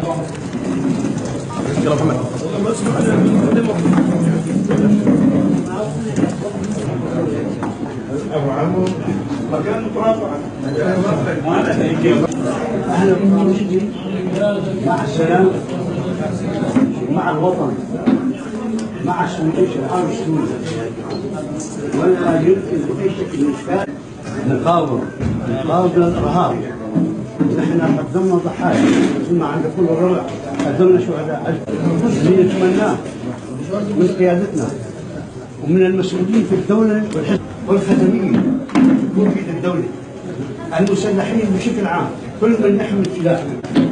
ابو عمو مكان مرافعه. اهلا بكم مع السلام، مع الوطن، مع الجيش العربي السوري، ولا يمكن باي شكل من الاشكال نقاوم الارهاب. نحن قدمنا ضحايا، كنا عند كل الربع قدمنا شهداء. اللي نتمناه من قيادتنا ومن المسؤولين في الدوله والخدميين يكون في الدوله، المسلحين بشكل عام، كل من يحمل سلاح،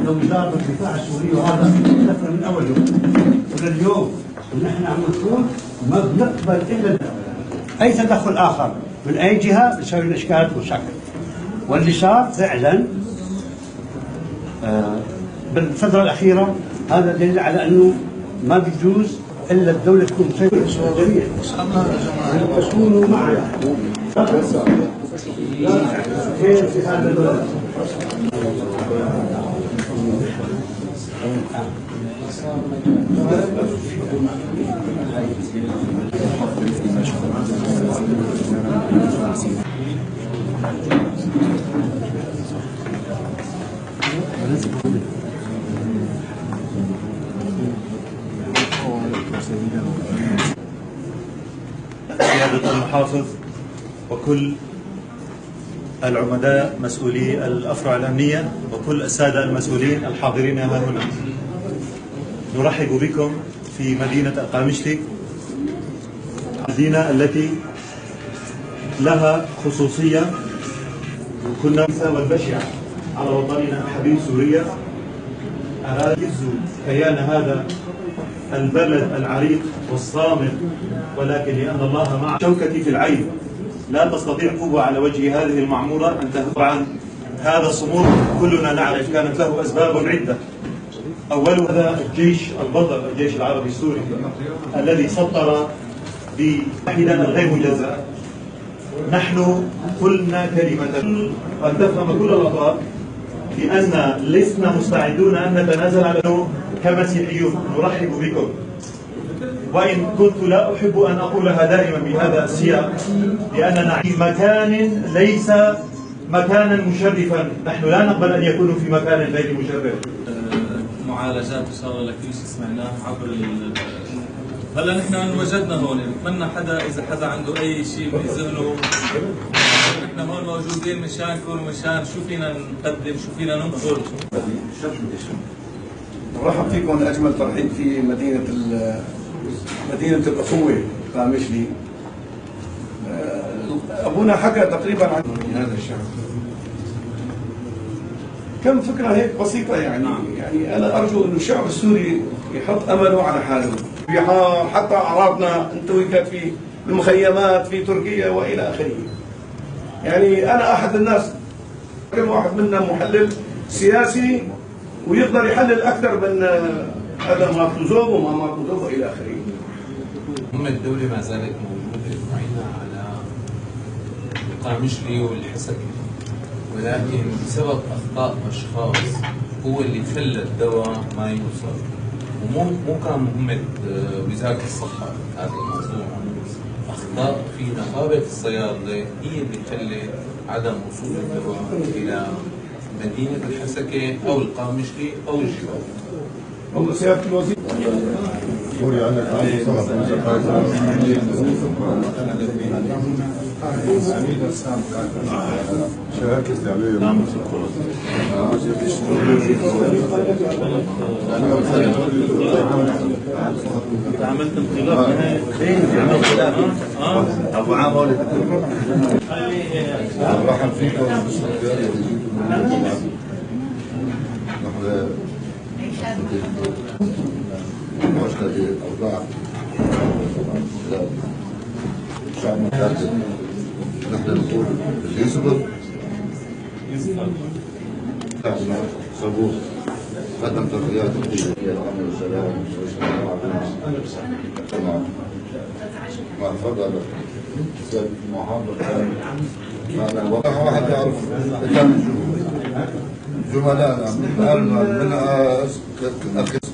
لو وزاره الدفاع السوريه، وهذا هدفنا من اول يوم ولليوم، ونحن عم نقول ما بنقبل الا اي تدخل اخر من اي جهه بيسوي لنا اشكال ومشاكل. واللي صار فعلا بالفتره الاخيره هذا دليل على انه ما بيجوز الا الدوله تكون مسيطره جميع تكونوا معنا. خير في هذا البلد. سيادة المحافظ وكل العمداء مسؤولي الأفرع الأمنية وكل السادة المسؤولين الحاضرين ها هنا، نرحب بكم في مدينة القامشلي، المدينة التي لها خصوصية كنا والبشعة على وطننا الحبيب سوريا. أراد كيان هذا البلد العريق والصامت، ولكن لأن الله مع شوكتي في العين لا تستطيع قوة على وجه هذه المعمورة أن تهب. طبعا هذا الصمود كلنا نعرف كانت له أسباب عدة، أول هذا الجيش البطل، الجيش العربي السوري الذي سطر بوحدة الغير مجزأة. نحن قلنا كلمة أن تفهم كل الأطراف بأن لسنا مستعدون أن نتنازل على كمسيحيون. نرحب بكم، وإن كنت لا أحب أن أقولها دائما بهذا السياق، لأننا في مكان ليس مكانا مشرفا. نحن لا نقبل أن يكونوا في مكان غير مشرف. معالجات إن شاء الله لكل شيء سمعناه عبر هلا نحن وجدنا هون، نتمنى إذا حدا عنده أي شيء بذهنه، نحن هون موجودين مشانكم ومشان شو فينا نقدم، شو فينا ننقل. نرحب فيكم اجمل ترحيب في مدينه الاخوه قامشلي. ابونا حكى تقريبا عن هذا الشعب، كم فكره هيك بسيطه يعني. يعني انا ارجو انه الشعب السوري يحط امله على حاله. بحار حتى اعراضنا انتهكت في المخيمات في تركيا والى اخره. يعني انا احد الناس، كل واحد منا محلل سياسي ويقدر يحلل اكثر من هذا مارتوزوف وما مارتوزوف والى اخره. الدولة ما زالت موجودة معينة على قامشلي والحسكة، ولكن بسبب أخطاء أشخاص هو اللي خلى الدواء ما يوصل. ومو كان مهمة وزارة الصحة هذا الموضوع، أخطاء في نقابة الصيادلة هي اللي خلت عدم وصول الدواء إلى مدينة الحسكة أو القامشلي أو الجبال. والله سيادة الوزير سوريا عندك شهادة استعمالية أنت عملت انقلاب أبو عامر مرحبا فيكم. مشكلة الأوضاع الشعب متأكد. نحن نقول اللي يصبر صبور. قدم تضحيات كثيرة الأمن والسلام مع تفضل سيد المحافظ. والله واحد يعرف كم زملائنا من ألمان من